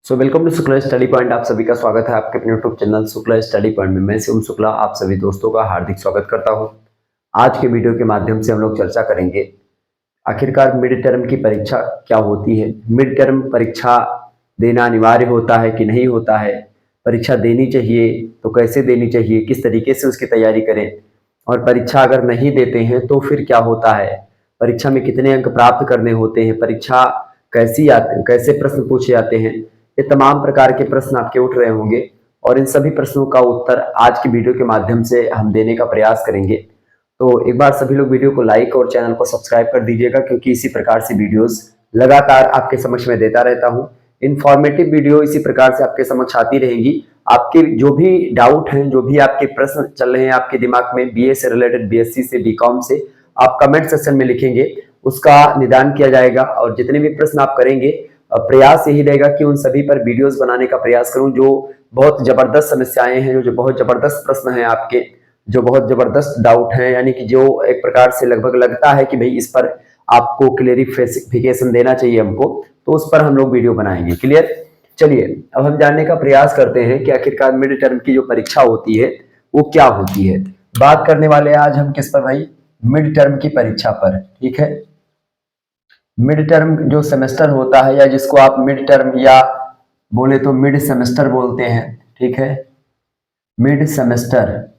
Welcome to Shukla study point. आप सभी का स्वागत है आपके अपने YouTube channel Shukla study point में। मैं शिवम शुक्ला आप सभी दोस्तों का हार्दिक स्वागत करता हूं। आज के वीडियो के माध्यम से हम लोग चर्चा करेंगे आखिरकार मिड टर्म की परीक्षा क्या होती है, मिड टर्म परीक्षा देना अनिवार्य होता है कि नहीं होता है, परीक्षा देनी चाहिए तो कैसे देनी चाहिए, किस तरीके से उसकी तैयारी करें, और परीक्षा अगर नहीं देते हैं तो फिर क्या होता है, परीक्षा में कितने अंक प्राप्त करने होते हैं, परीक्षा कैसी आते, कैसे प्रश्न पूछे जाते हैं, ये तमाम प्रकार के प्रश्न आपके उठ रहे होंगे और इन सभी प्रश्नों का उत्तर आज की वीडियो के माध्यम से हम देने का प्रयास करेंगे। तो एक बार सभी लोग वीडियो को लाइक और चैनल को सब्सक्राइब कर दीजिएगा, क्योंकि इसी प्रकार से वीडियोस लगातार आपके समक्ष में देता रहता हूं। इंफॉर्मेटिव वीडियो इसी प्रकार से आपके समक्ष आती रहेगी। आपके जो भी डाउट हैं, जो भी आपके प्रश्न चल रहे हैं आपके दिमाग में बीए से रिलेटेड, बीएससी से, बीकॉम से, आप कमेंट सेक्शन में लिखेंगे, उसका निदान किया जाएगा। और जितने भी प्रश्न आप करेंगे प्रयास यही रहेगा कि उन सभी पर वीडियोस बनाने का प्रयास करूं। जो बहुत जबरदस्त समस्याएं हैं, जो बहुत जबरदस्त प्रश्न हैं आपके, जो बहुत जबरदस्त डाउट हैं, यानी कि जो एक प्रकार से लगभग लगता है कि भाई इस पर आपको क्लेरिफिकेशन देना चाहिए हमको, तो उस पर हम लोग वीडियो बनाएंगे। क्लियर? चलिए अब हम जानने का प्रयास करते हैं कि आखिरकार मिड टर्म की जो परीक्षा होती है वो क्या होती है। बात करने वाले आज हम किस पर भाई? मिड टर्म की परीक्षा पर। ठीक है, मिड टर्म जो सेमेस्टर होता है, या जिसको आप मिड टर्म या बोले तो मिड सेमेस्टर बोलते हैं। ठीक है, मिड सेमेस्टर,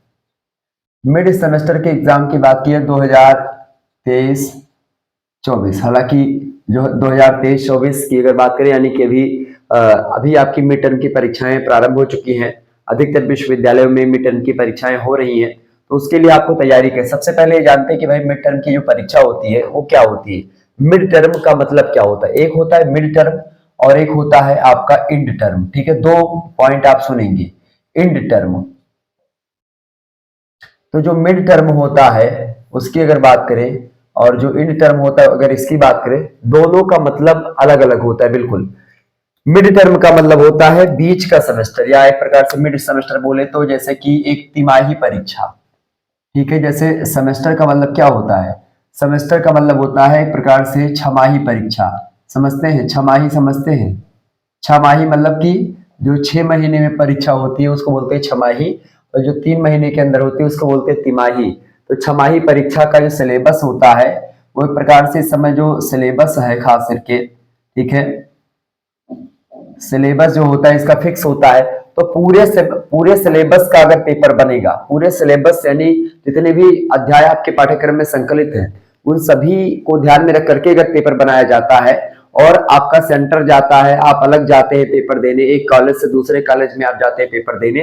मिड सेमेस्टर के एग्जाम की बात की है 2023-24। हालांकि जो 2023-24 की अगर बात करें, यानी कि अभी आपकी मिड टर्म की परीक्षाएं प्रारंभ हो चुकी हैं। अधिकतर विश्वविद्यालयों में मिड टर्म की परीक्षाएं हो रही हैं, तो उसके लिए आपको तैयारी करें। सबसे पहले जानते हैं कि भाई मिड टर्म की जो परीक्षा होती है वो क्या होती है। मिड टर्म का मतलब क्या होता है? एक होता है मिड टर्म और एक होता है आपका इंड टर्म। ठीक है, दो पॉइंट आप सुनेंगे। इंड टर्म, तो जो मिड टर्म होता है उसकी अगर बात करें, और जो इंड टर्म होता है अगर इसकी बात करें, दोनों का मतलब अलग अलग होता है। बिल्कुल, मिड टर्म का मतलब होता है बीच का सेमेस्टर, या एक प्रकार से मिड सेमेस्टर बोले तो जैसे कि एक तिमाही परीक्षा। ठीक है, जैसे सेमेस्टर का मतलब क्या होता है? सेमेस्टर का मतलब होता है एक प्रकार से छमाही परीक्षा। समझते हैं? छमाही समझते हैं? छमाही मतलब कि जो 6 महीने में परीक्षा होती है उसको बोलते हैं छमाही, और जो 3 महीने के अंदर होती है उसको बोलते हैं तिमाही। तो छमाही परीक्षा का जो सिलेबस होता है वो एक प्रकार से इस समय जो सिलेबस है खास करके, ठीक है, सिलेबस जो होता है इसका फिक्स होता है। तो पूरे सिलेबस का अगर पेपर बनेगा, पूरे सिलेबस यानी जितने भी अध्याय आपके पाठ्यक्रम में संकलित हैं उन सभी को ध्यान में रख करके अगर पेपर बनाया जाता है, और आपका सेंटर जाता है, आप अलग जाते हैं पेपर देने, एक कॉलेज से दूसरे कॉलेज में आप जाते हैं पेपर देने,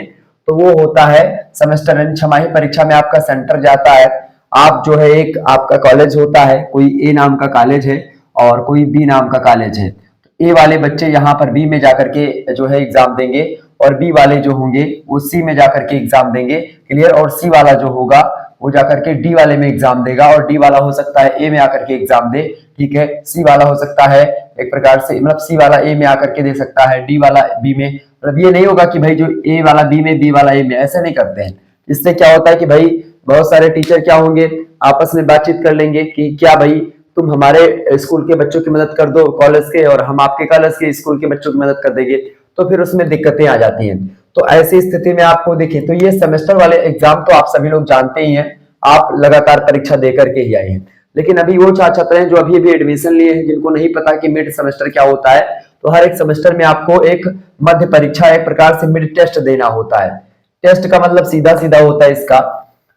तो वो होता है सेमेस्टर यानी छमाही परीक्षा में आपका सेंटर जाता है। आप जो है, एक आपका कॉलेज होता है, कोई ए नाम का कॉलेज है और कोई बी नाम का कॉलेज है। ए वाले बच्चे यहाँ पर बी में जाकर के जो है एग्जाम देंगे, और बी वाले जो होंगे वो सी में जाकर के एग्जाम देंगे। क्लियर? और सी वाला जो होगा वो जाकर के डी वाले में एग्जाम देगा, और डी वाला हो सकता है ए में आकर के एग्जाम दे। ठीक है, सी वाला हो सकता है एक प्रकार से, मतलब सी वाला ए में आकर के दे सकता है, डी वाला बी में। मतलब ये नहीं होगा कि भाई जो ए वाला बी में, बी वाला ए में, ऐसे नहीं करते हैं। इससे क्या होता है कि भाई बहुत सारे टीचर क्या होंगे, आपस में बातचीत कर लेंगे कि क्या भाई तुम हमारे स्कूल के बच्चों की मदद कर दो कॉलेज के, और हम आपके कॉलेज के स्कूल के बच्चों की मदद कर देंगे, तो फिर उसमें दिक्कतें आ जाती हैं। तो ऐसी स्थिति में आपको देखिए, तो ये सेमेस्टर वाले एग्जाम तो आप सभी लोग जानते ही हैं, आप लगातार परीक्षा देकर के ही आए हैं। लेकिन अभी वो छात्र हैं जो अभी अभी एडमिशन लिए हैं, जिनको नहीं पता कि मिड सेमेस्टर क्या होता है, तो हर एक सेमेस्टर में आपको एक मध्य परीक्षा, एक प्रकार से मिड टेस्ट देना होता है। टेस्ट का मतलब सीधा सीधा होता है इसका,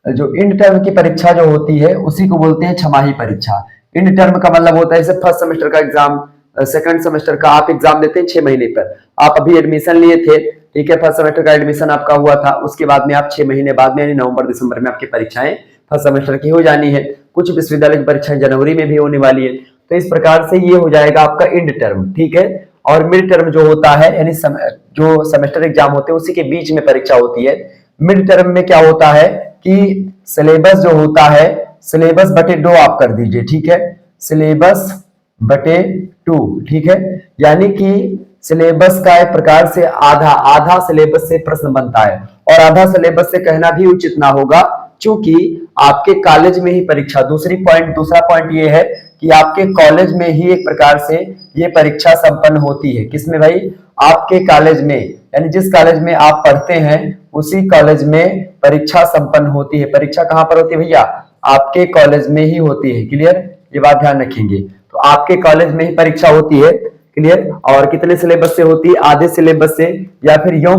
जो इंड टर्म की परीक्षा जो होती है उसी को बोलते हैं छमाही परीक्षा। इंड टर्म का मतलब होता है जैसे फर्स्ट सेमेस्टर का एग्जाम, सेकंड सेमेस्टर का आप एग्जाम देते हैं 6 महीने पर। आप अभी एडमिशन लिए थे, ठीक है, फर्स्ट सेमेस्टर का एडमिशन आपका हुआ था, उसके बाद में आप 6 महीने बाद में यानी नवंबर दिसंबर में आपकी परीक्षाएं फर्स्ट सेमेस्टर की हो जानी है। कुछ विश्वविद्यालय की परीक्षाएं जनवरी में भी होने वाली है। तो इस प्रकार से ये हो जाएगा आपका इंड टर्म। ठीक है, और मिड टर्म जो होता है यानी जो सेमेस्टर एग्जाम होते हैं उसी के बीच में परीक्षा होती है। मिड टर्म में क्या होता है कि सिलेबस जो होता है, सिलेबस बटे 2 आप कर दीजिए। ठीक है, सिलेबस बटे 2। ठीक है, यानी कि सिलेबस का एक प्रकार से आधा सिलेबस से प्रश्न बनता है, और आधा सिलेबस से कहना भी उचित ना होगा, क्योंकि आपके कॉलेज में ही परीक्षा। दूसरा पॉइंट ये है कि आपके कॉलेज में ही एक प्रकार से ये परीक्षा संपन्न होती है। किसमें भाई? आपके कॉलेज में, यानी जिस कॉलेज में आप पढ़ते हैं उसी कॉलेज में परीक्षा संपन्न होती है। परीक्षा कहां पर होती है भैया? आपके कॉलेज में ही होती है। क्लियर? ये बात ध्यान रखेंगे। तो आपके कॉलेज में ही परीक्षा होती है। क्लियर? और कितने सिलेबस से होती है? आधे सिलेबस से, या फिर यूं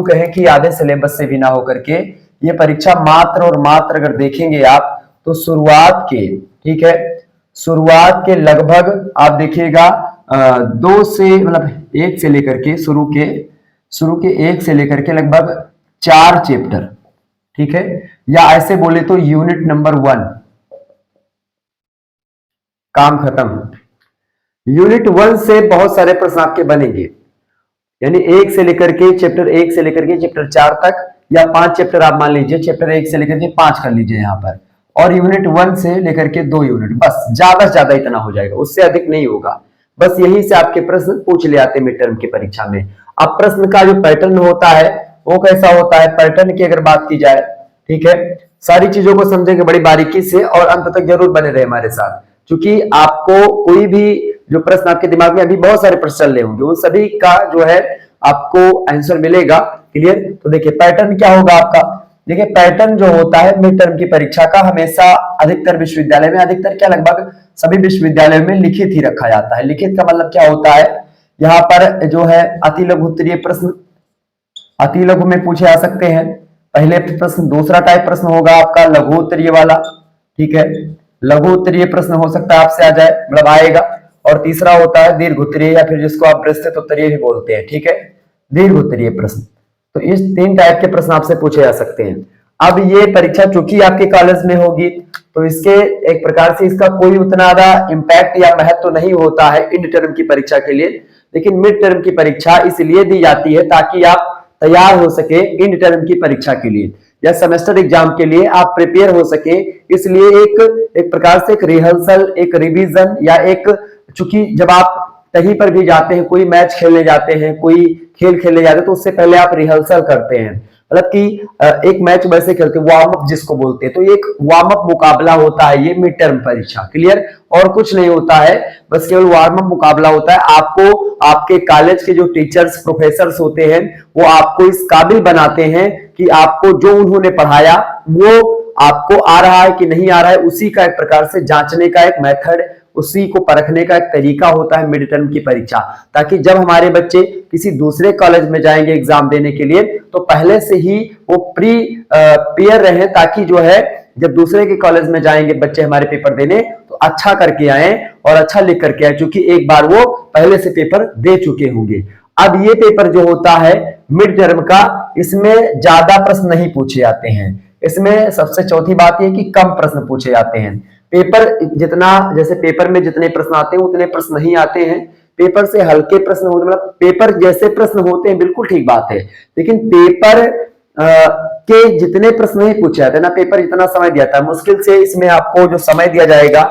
कहें कि आधे सिलेबस से भी ना होकर के ये परीक्षा मात्र और मात्र अगर देखेंगे आप तो शुरुआत के, ठीक है, शुरुआत के लगभग आप देखिएगा 2 से मतलब 1 से लेकर के शुरू के 1 से लेकर के लगभग 4 चैप्टर, ठीक है, या ऐसे बोले तो यूनिट नंबर 1 काम खत्म। यूनिट 1 से बहुत सारे प्रश्न आपके बनेंगे, यानी 1 से लेकर के चैप्टर 1 से लेकर के चैप्टर 4 तक, या 5 चैप्टर आप मान लीजिए, चैप्टर 1 से लेकर के 5 कर लीजिए यहां पर, और यूनिट 1 से लेकर के 2 यूनिट, बस ज्यादा से ज्यादा इतना हो जाएगा, उससे अधिक नहीं होगा। बस यही से आपके प्रश्न पूछ ले आते मिड टर्म की परीक्षा में। अब प्रश्न का जो पैटर्न होता है वो कैसा होता है? पैटर्न की अगर बात की जाए, ठीक है, सारी चीजों को समझेंगे बड़ी बारीकी से और अंत तक जरूर बने रहे हमारे साथ, क्योंकि आपको कोई भी जो प्रश्न आपके दिमाग में अभी बहुत सारे प्रश्न चल रहे होंगे उन सभी का जो है आपको आंसर मिलेगा। क्लियर? तो देखिए पैटर्न क्या होगा आपका। देखिए पैटर्न जो होता है मिड टर्म की परीक्षा का हमेशा अधिकतर विश्वविद्यालय में, अधिकतर क्या लगभग सभी विश्वविद्यालयों में लिखित ही रखा जाता है। लिखित का मतलब क्या होता है? यहाँ पर जो है अति लघु उत्तरीय प्रश्न अति लघु में पूछे जा सकते हैं पहले प्रश्न। दूसरा टाइप प्रश्न होगा आपका लघु उत्तरीय वाला, ठीक है, लघु उत्तरीय प्रश्न हो सकता है आपसे आ जाए, मतलब आएगा। और तीसरा होता है दीर्घ उत्तरीय, या फिर जिसको आप विस्तृत उत्तरीय भी बोलते हैं, ठीक है, दीर्घ उत्तरीय प्रश्न। तो इस 3 टाइप के प्रश्न आपसे पूछे जा सकते हैं। अब ये परीक्षा चूंकि आपके कॉलेज में होगी तो इसके एक प्रकार से इसका कोई उतना ज्यादा इम्पैक्ट या महत्व तो नहीं होता है इंड टर्म की परीक्षा के लिए, लेकिन मिड टर्म की परीक्षा इसलिए दी जाती है ताकि आप तैयार हो सके इंड टर्म की परीक्षा के लिए या सेमेस्टर एग्जाम के लिए आप प्रिपेयर हो सके। इसलिए एक प्रकार से एक रिहर्सल, एक रिवीजन, या एक, चूंकि जब आप कहीं पर भी जाते हैं, कोई मैच खेलने जाते हैं, कोई खेल खेलने जाते हैं, तो उससे पहले आप रिहर्सल करते हैं, मतलब कि एक मैच वैसे खेलते हैं, वार्म अप जिसको बोलते हैं। तो ये एक वार्म अप मुकाबला होता है ये मिड टर्म परीक्षा। क्लियर? और कुछ नहीं होता है, बस केवल वार्म अप मुकाबला होता है। आपको आपके कॉलेज के जो टीचर्स प्रोफेसर्स होते हैं वो आपको इस काबिल बनाते हैं कि आपको जो उन्होंने पढ़ाया वो आपको आ रहा है कि नहीं आ रहा है, उसी का एक प्रकार से जांचने का एक मेथड, उसी को परखने का एक तरीका होता है मिड टर्म की परीक्षा। ताकि जब हमारे बच्चे किसी दूसरे कॉलेज में जाएंगे एग्जाम देने के लिए तो पहले से ही वो प्रिपेयर रहे, ताकि जो है जब दूसरे के कॉलेज में जाएंगे बच्चे हमारे पेपर देने तो अच्छा करके आए और अच्छा लिख करके आए, क्योंकि एक बार वो पहले से पेपर दे चुके होंगे। अब ये पेपर जो होता है मिड टर्म का, इसमें ज्यादा प्रश्न नहीं पूछे जाते हैं। इसमें सबसे चौथी बात यह कि कम प्रश्न पूछे जाते हैं। पेपर जितना, जैसे पेपर में जितने प्रश्न आते हैं उतने प्रश्न नहीं आते हैं, पेपर से हल्के प्रश्न होते, मतलब पेपर जैसे प्रश्न होते हैं, बिल्कुल ठीक बात है, लेकिन पेपर के जितने प्रश्न नहीं पूछे जाते ना, पेपर इतना समय दिया था, मुश्किल से इसमें आपको जो समय दिया जाएगा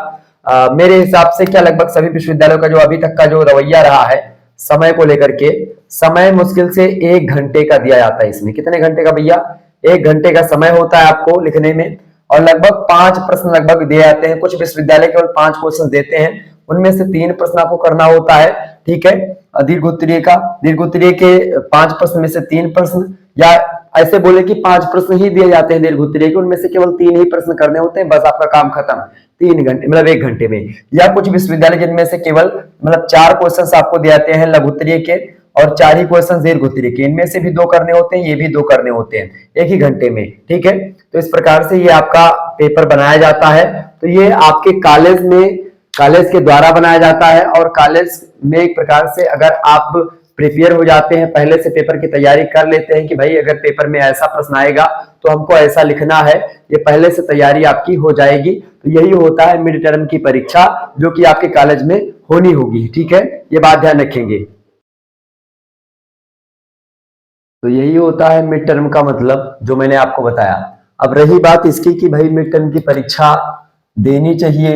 मेरे हिसाब से क्या लगभग सभी विश्वविद्यालयों का जो अभी तक का जो रवैया रहा है समय को लेकर के, समय मुश्किल से 1 घंटे का दिया जाता है। इसमें कितने घंटे का भैया? 1 घंटे का समय होता है आपको लिखने में, और लगभग 5 प्रश्न लगभग दिए जाते हैं। कुछ विश्वविद्यालय केवल 5 क्वेश्चन देते हैं, उनमें से 3 प्रश्न आपको करना होता है, ठीक है, दीर्घ उत्तरीय के 5 प्रश्न में से 3 प्रश्न, या ऐसे बोले कि 5 प्रश्न ही दिए जाते हैं दीर्घ उत्तरीय के, उनमें से केवल 3 ही प्रश्न करने होते हैं, बस आपका काम खत्म 3 घंटे, मतलब 1 घंटे में। या कुछ विश्वविद्यालय जिनमें से केवल मतलब 4 क्वेश्चन आपको दिए जाते हैं लघु उत्तरीय के और 4 ही क्वेश्चन दीर्घ उत्तरीय के, इनमें से भी 2 करने होते हैं, ये भी 2 करने होते हैं 1 ही घंटे में, ठीक है। तो इस प्रकार से ये आपका पेपर बनाया जाता है। तो ये आपके कॉलेज के द्वारा बनाया जाता है, और कॉलेज में एक प्रकार से अगर आप प्रिपेयर हो जाते हैं, पहले से पेपर की तैयारी कर लेते हैं कि भाई अगर पेपर में ऐसा प्रश्न आएगा तो हमको ऐसा लिखना है, ये पहले से तैयारी आपकी हो जाएगी। तो यही होता है मिड टर्म की परीक्षा जो कि आपके कॉलेज में होनी होगी, ठीक है, ये बात ध्यान रखेंगे। तो यही होता है मिड टर्म का मतलब जो मैंने आपको बताया। अब रही बात इसकी कि भाई मिड टर्म की परीक्षा देनी चाहिए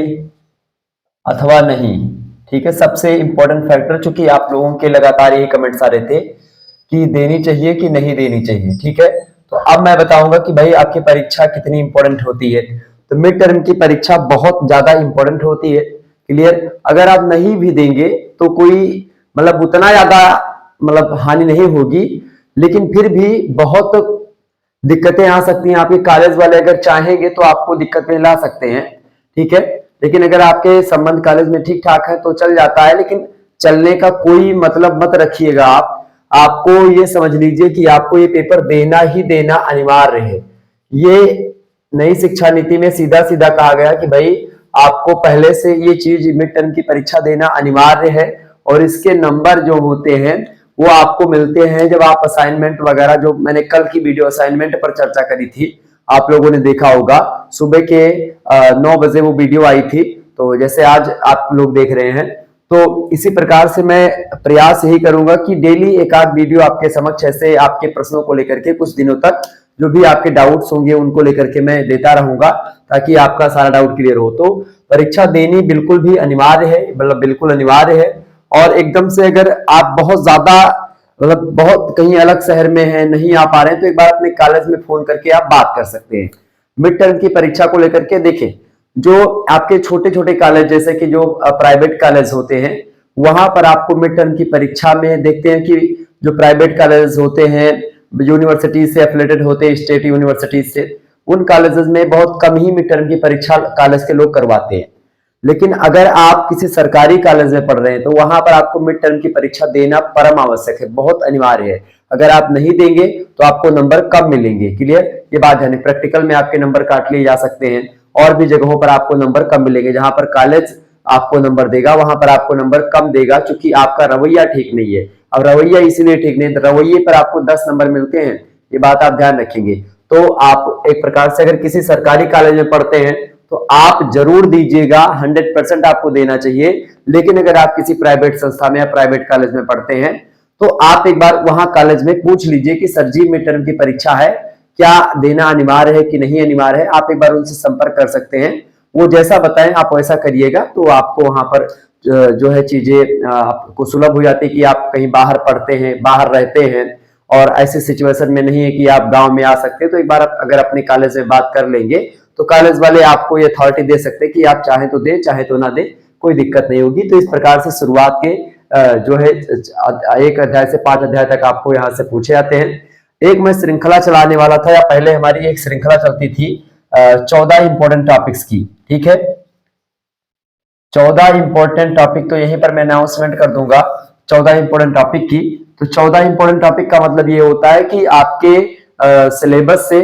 अथवा नहीं, ठीक है, सबसे इंपॉर्टेंट फैक्टर, चूंकि आप लोगों के लगातार यही कमेंट्स आ रहे थे कि देनी चाहिए कि नहीं देनी चाहिए, ठीक है। तो अब मैं बताऊंगा कि भाई आपकी परीक्षा कितनी इंपॉर्टेंट होती है। तो मिड टर्म की परीक्षा बहुत ज्यादा इंपॉर्टेंट होती है, क्लियर। अगर आप नहीं भी देंगे तो कोई मतलब उतना ज्यादा मतलब हानि नहीं होगी, लेकिन फिर भी बहुत दिक्कतें आ सकती हैं। आपके कॉलेज वाले अगर चाहेंगे तो आपको दिक्कत में ला सकते हैं, ठीक है। लेकिन अगर आपके संबंध कॉलेज में ठीक ठाक है तो चल जाता है, लेकिन चलने का कोई मतलब मत रखिएगा आप। आपको ये समझ लीजिए कि आपको ये पेपर देना ही देना अनिवार्य है। ये नई शिक्षा नीति में सीधा सीधा कहा गया कि भाई आपको पहले से ये चीज मिड टर्म की परीक्षा देना अनिवार्य है, और इसके नंबर जो होते हैं वो आपको मिलते हैं जब आप असाइनमेंट वगैरह, जो मैंने कल की वीडियो असाइनमेंट पर चर्चा करी थी, आप लोगों ने देखा होगा, सुबह के 9 बजे वो वीडियो आई थी, तो जैसे आज आप लोग देख रहे हैं। तो इसी प्रकार से मैं प्रयास यही करूंगा कि डेली एक आध वीडियो आपके समक्ष ऐसे आपके प्रश्नों को लेकर के कुछ दिनों तक जो भी आपके डाउट्स होंगे उनको लेकर के मैं देता रहूंगा, ताकि आपका सारा डाउट क्लियर हो। तो परीक्षा देनी बिल्कुल भी अनिवार्य है, मतलब बिल्कुल अनिवार्य है। और एकदम से अगर आप बहुत ज्यादा मतलब बहुत कहीं अलग शहर में हैं, नहीं आ पा रहे हैं, तो एक बार अपने कॉलेज में फोन करके आप बात कर सकते हैं मिड टर्म की परीक्षा को लेकर के। देखें, जो आपके छोटे छोटे कॉलेज जैसे कि जो प्राइवेट कॉलेज होते हैं, वहां पर आपको मिड टर्म की परीक्षा में देखते हैं कि जो प्राइवेट कॉलेज होते हैं, यूनिवर्सिटीज से एफिलेटेड होते हैं, स्टेट यूनिवर्सिटीज से, उन कॉलेजेस में बहुत कम ही मिड टर्म की परीक्षा कॉलेज के लोग करवाते हैं। लेकिन अगर आप किसी सरकारी कॉलेज में पढ़ रहे हैं तो वहां पर आपको मिड टर्म की परीक्षा देना परम आवश्यक है, बहुत अनिवार्य है। अगर आप नहीं देंगे तो आपको नंबर कम मिलेंगे, क्लियर, ये बात है। प्रैक्टिकल में आपके नंबर काट लिए जा सकते हैं, और भी जगहों पर आपको नंबर कम मिलेंगे। जहां पर कॉलेज आपको नंबर देगा वहां पर आपको नंबर कम देगा, क्योंकि आपका रवैया ठीक नहीं है। अब रवैया इसलिए ठीक नहीं, रवैये पर आपको 10 नंबर मिलते हैं, ये बात आप ध्यान रखेंगे। तो आप एक प्रकार से अगर किसी सरकारी कॉलेज में पढ़ते हैं तो आप जरूर दीजिएगा, 100% आपको देना चाहिए। लेकिन अगर आप किसी प्राइवेट संस्था में या प्राइवेट कॉलेज में पढ़ते हैं तो आप एक बार वहां कॉलेज में पूछ लीजिए कि सर जी मिड टर्म की परीक्षा है, क्या देना अनिवार्य है कि नहीं अनिवार्य है। आप एक बार उनसे संपर्क कर सकते हैं, वो जैसा बताएं आप वैसा करिएगा, तो आपको वहां पर जो है चीजें आपको सुलभ हो जाती है कि आप कहीं बाहर पढ़ते हैं, बाहर रहते हैं, और ऐसी सिचुएशन में नहीं है कि आप गांव में आ सकते हैं। तो एक बार आप अगर अपने कॉलेज में बात कर लेंगे तो कॉलेज वाले आपको ये अथॉरिटी दे सकते हैं कि आप चाहे तो दे, चाहे तो ना दे, कोई दिक्कत नहीं होगी। तो इस प्रकार से शुरुआत के जो है 1 अध्याय से 5 अध्याय तक आपको यहाँ से पूछे जाते हैं। एक मैं श्रृंखला चलाने वाला था, या पहले हमारी एक श्रृंखला चलती थी 14 इंपॉर्टेंट टॉपिक्स की, ठीक है। 14 इंपॉर्टेंट टॉपिक, तो यहीं पर मैं अनाउंसमेंट कर दूंगा 14 इंपॉर्टेंट टॉपिक की। तो 14 इंपॉर्टेंट टॉपिक का मतलब ये होता है कि आपके सिलेबस से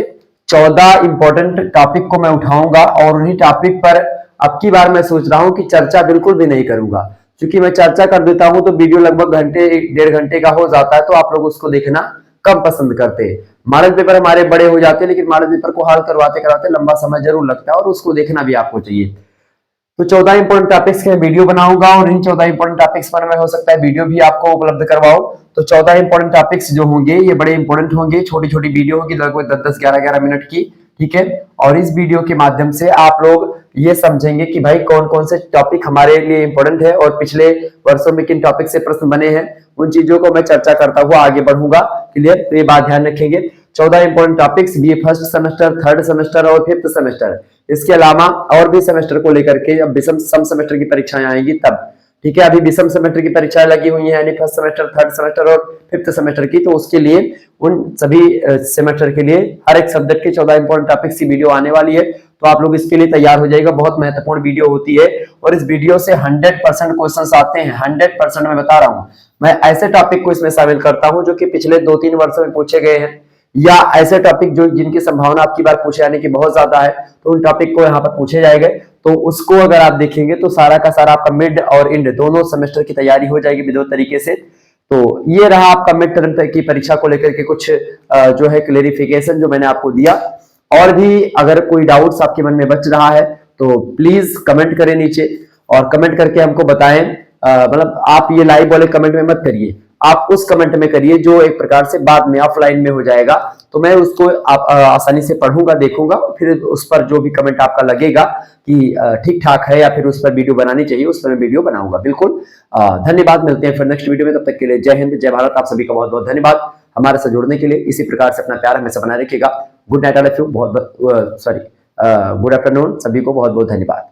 14 इंपॉर्टेंट टॉपिक को मैं उठाऊंगा, और उन्हीं टॉपिक पर अब की बार मैं सोच रहा हूं कि चर्चा बिल्कुल भी नहीं करूंगा, क्योंकि मैं चर्चा कर देता हूं तो वीडियो लगभग घंटे 1.5 घंटे का हो जाता है, तो आप लोग उसको देखना कम पसंद करते हैं। मॉडल पेपर हमारे बड़े हो जाते हैं, लेकिन मॉडल पेपर को हल करवाते कराते लंबा समय जरूर लगता है, और उसको देखना भी आपको चाहिए। तो 14 इंपॉर्टेंट टॉपिक्स के वीडियो बनाऊंगा, और इन 14 इंपॉर्टेंट टॉपिक्स पर मैं हो सकता है वीडियो भी आपको उपलब्ध करवाऊं। तो 14 इंपॉर्टेंट टॉपिक्स जो होंगे ये बड़े इंपॉर्टेंट होंगे, छोटी छोटी वीडियो होगी लगभग 10-10, 11-11 मिनट की, ठीक है। और इस वीडियो के माध्यम से आप लोग ये समझेंगे कि भाई कौन कौन से टॉपिक हमारे लिए इंपॉर्टेंट है, और पिछले वर्षों में किन टॉपिक से प्रश्न बने हैं, उन चीजों को मैं चर्चा करता हुआ आगे बढ़ूंगा, क्लियर। तो ये बात ध्यान रखेंगे। 14 important topics BA first semester, third semester और फिफ्थ सेमेस्टर, इसके अलावा और भी सेमेस्टर को लेकर के जब विषम सम सेमेस्टर की परीक्षाएं आएंगी तब, ठीक है। अभी विषम सेमेस्टर की परीक्षाएं लगी हुई हैं, यानी फर्स्ट सेमेस्टर, थर्ड सेमेस्टर और फिफ्थ सेमेस्टर की। तो उसके लिए उन सभी सेमेस्टर के लिए हर एक सब्जेक्ट के 14 इंपॉर्टेंट टॉपिक्स की वीडियो आने वाली है, तो आप लोग इसके लिए तैयार हो जाएगा। बहुत महत्वपूर्ण वीडियो होती है, और इस वीडियो से 100% क्वेश्चन आते हैं, 100% मैं बता रहा हूं। मैं ऐसे टॉपिक को इसमें शामिल करता हूं जो कि पिछले 2-3 वर्षों में पूछे गए हैं, या ऐसे टॉपिक जो जिनकी संभावना आपकी बार पूछे जाने की बहुत ज्यादा है, तो उन टॉपिक को यहाँ पर पूछे जाएंगे। तो उसको अगर आप देखेंगे तो सारा का सारा आपका मिड और इंड दोनों सेमेस्टर की तैयारी हो जाएगी विधिवत तरीके से। तो ये रहा आपका मिड टर्म की परीक्षा को लेकर के कुछ जो है क्लेरिफिकेशन जो मैंने आपको दिया। और भी अगर कोई डाउट्स आपके मन में बच रहा है तो प्लीज कमेंट करें नीचे, और कमेंट करके हमको बताएं। मतलब आप ये लाइव वाले कमेंट में मत करिए, आप उस कमेंट में करिए जो एक प्रकार से बाद में ऑफलाइन में हो जाएगा, तो मैं उसको आसानी से पढ़ूंगा, देखूंगा, फिर उस पर जो भी कमेंट आपका लगेगा कि ठीक ठाक है या फिर उस पर वीडियो बनानी चाहिए, उस पर मैं वीडियो बनाऊंगा, बिल्कुल। धन्यवाद, मिलते हैं फिर नेक्स्ट वीडियो में, तब तक के लिए जय हिंद, जय भारत। आप सभी का बहुत बहुत धन्यवाद हमारे साथ जुड़ने के लिए। इसी प्रकार से अपना प्यार हमेशा बनाए रखिएगा। Good night, all of you, good afternoon, सभी को बहुत बहुत धन्यवाद।